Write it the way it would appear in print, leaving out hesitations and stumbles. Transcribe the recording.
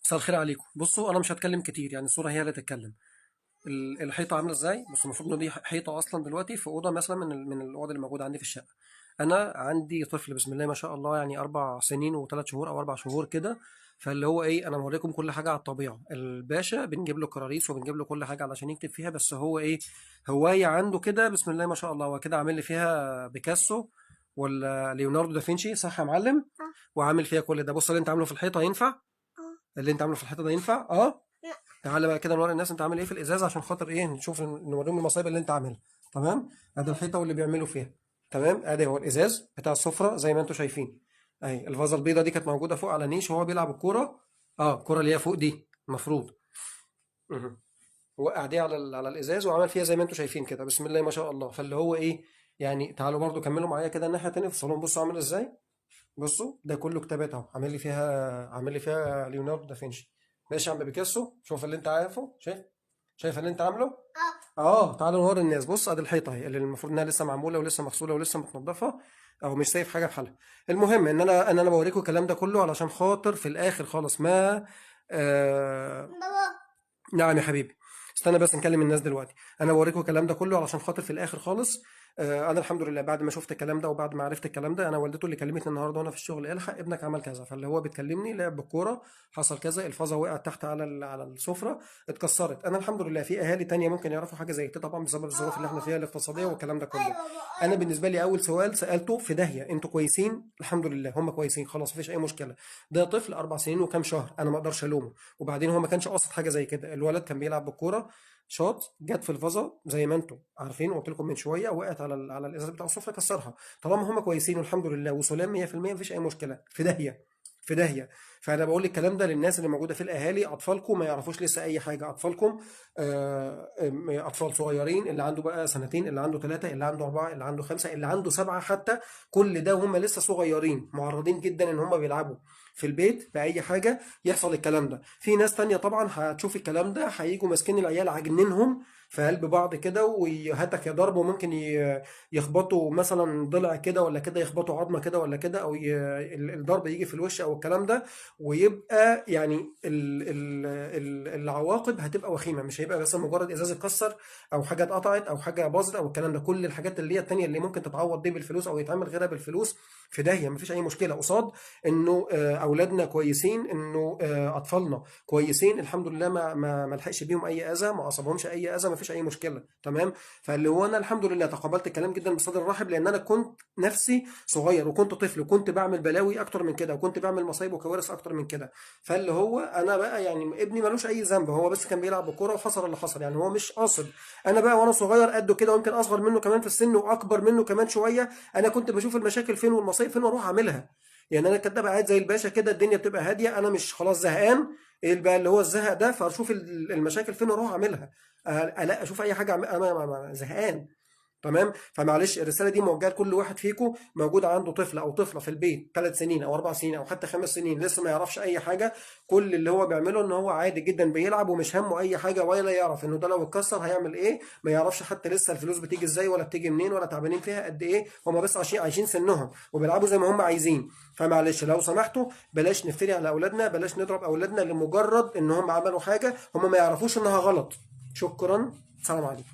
مساء الخير عليكم. بصوا انا مش هتكلم كتير، يعني الصوره هي اللي تتكلم. الحيطه عامله ازاي؟ بصوا المفروض ان دي حيطه اصلا دلوقتي في اوضه مثلا من الاوض اللي موجوده عندي في الشقه. انا عندي طفل بسم الله ما شاء الله، يعني 4 سنين و3 شهور او 4 شهور كده. فاللي هو ايه، انا موريكم كل حاجه على الطبيعه. الباشا بنجيب له كراريس وبنجيب له كل حاجه علشان يكتب فيها، بس هو ايه، هوايه عنده كده بسم الله ما شاء الله. هو كده عامل لي فيها بيكاسو ولا ليوناردو دافنشي، صح يا معلم؟ وعامل فيها كل ده. بص اللي انت عامله في الحيطه ينفع؟ اللي انت عامله في الحيطه ده ينفع؟ اه. تعالى بقى كده نوري الناس انت عامل ايه في الازاز، عشان خاطر ايه، نشوف نوريهم المصايب اللي انت عاملها. تمام. ادي الحيطه واللي بيعملوا فيها. تمام. ادي هو الازاز بتاع السفره زي ما انتم شايفين. اهي الفازه البيضه دي كانت موجوده فوق على نيش وهو بيلعب الكوره. اه، الكوره اللي هي فوق دي المفروض. مهم. وقع دي على الازاز وعمل فيها زي ما انتم شايفين كده بسم الله ما شاء الله. فاللي هو ايه، يعني تعالوا برضو كملوا معايا كده الناحيه التانيه في الصالون. بصوا عامل ازاي. بصوا ده كله كتابات اهو، عامل لي فيها ليوناردو دافنشي. ماشي يا عم بيكاسو، شوف اللي انت عارفه. شايف اللي انت عامله. تعالوا نوري الناس. بص ادي الحيطه اهي اللي المفروض انها لسه معموله ولسه مغسوله ولسه متنضفه، او مش سايب حاجه بحالها. المهم ان انا بوريكم الكلام ده كله علشان خاطر في الاخر خالص ما آه نعم يا حبيبي. استنى بس نكلم الناس دلوقتي. انا بوريكم الكلام ده كله علشان خاطر في الاخر خالص. انا الحمد لله بعد ما شفت الكلام ده وبعد ما عرفت الكلام ده، انا والدته اللي كلمتني النهارده وانا في الشغل، الحق ابنك عمل كذا. فاللي هو بتكلمني لعب بالكوره، حصل كذا، الفازه وقعت تحت على السفره، اتكسرت. انا الحمد لله في اهالي تانية ممكن يعرفوا حاجه زي كده طبعا بسبب الظروف اللي احنا فيها الاقتصاديه والكلام ده كله. انا بالنسبه لي اول سؤال سالته في داهيه، انتوا كويسين؟ الحمد لله هم كويسين خلاص مفيش اي مشكله. ده طفل 4 سنين وكام شهر، انا ما اقدرش الومه. وبعدين هو ما كانش قاصد حاجه زي كده، الولد كان بيلعب بالكوره، شاط جت في الفازه زي ما انتم عارفين وقلت لكم من شويه، وقعت على الازاز بتاع السفره كسرها. طالما هم كويسين والحمد لله وسلام 100% مفيش اي مشكله. في داهيه، في داهيه. فانا بقول الكلام ده للناس اللي موجوده في الاهالي، اطفالكم ما يعرفوش لسه اي حاجه. اطفالكم اطفال صغيرين، اللي عنده بقى سنتين، اللي عنده 3، اللي عنده 4، اللي عنده 5، اللي عنده 7 حتى. كل ده وهم لسه صغيرين معرضين جدا ان هم بيلعبوا في البيت باي حاجه يحصل الكلام ده. في ناس تانية طبعا هتشوف الكلام ده هيجوا ماسكين العيال عاجنينهم في قلب بعض كده وهاتك يا ضرب، وممكن يخبطوا مثلا ضلع كده ولا كده، يخبطوا عظمه كده ولا كده، او الضرب يجي في الوش او الكلام ده. ويبقى يعني العواقب هتبقى وخيمه، مش هيبقى بس مجرد ازاز اتكسر او حاجه اتقطعت او حاجه باظت او الكلام ده. كل الحاجات اللي هي التانية اللي ممكن تتعوض دي بالفلوس او يتعمل غيرها بالفلوس في داهيه. مفيش اي مشكله قصاد انه اولادنا كويسين، انه اطفالنا كويسين الحمد لله، ما لحقش بيهم اي اذى، ما اصابهمش اي اذى، ما فيش اي مشكله. تمام. فاللي هو انا الحمد لله تقبلت الكلام جدا بصدر رحب، لان انا كنت نفسي صغير وكنت طفل وكنت بعمل بلاوي اكتر من كده وكنت بعمل مصايب وكوارث اكتر من كده. فاللي هو انا بقى يعني ابني ملوش اي ذنب، هو بس كان بيلعب بالكوره وحصل اللي حصل، يعني هو مش قاصد. انا بقى وانا صغير قده كده ويمكن اصغر منه كمان في السن واكبر منه كمان شويه، انا كنت بشوف المشاكل فين والمصايب فين واروح اعملها. يعني انا كنت ابقى قاعد زي الباشا كده، الدنيا بتبقى هاديه، انا مش خلاص زهقان، ايه بقى اللي هو الزهق ده، فاشوف المشاكل فين واروح اعملها. الا اشوف اي حاجه انا زهقان. تمام. فمعلش الرساله دي موجهه لكل واحد فيكم موجود عنده طفل او طفله في البيت 3 سنين او 4 سنين او حتى 5 سنين لسه ما يعرفش اي حاجه. كل اللي هو بيعمله ان هو عادي جدا بيلعب ومش همه اي حاجه، ولا يعرف انه ده لو اتكسر هيعمل ايه، ما يعرفش حتى لسه الفلوس بتيجي ازاي ولا بتيجي منين ولا تعبانين فيها قد ايه. هم بس عايشين سنهم وبيلعبوا زي ما هم عايزين. فمعلش لو سمحتوا بلاش نفتري على اولادنا، بلاش نضرب اولادنا لمجرد ان هم عملوا حاجه هم ما يعرفوش انها غلط. شكرا. سلام عليكم.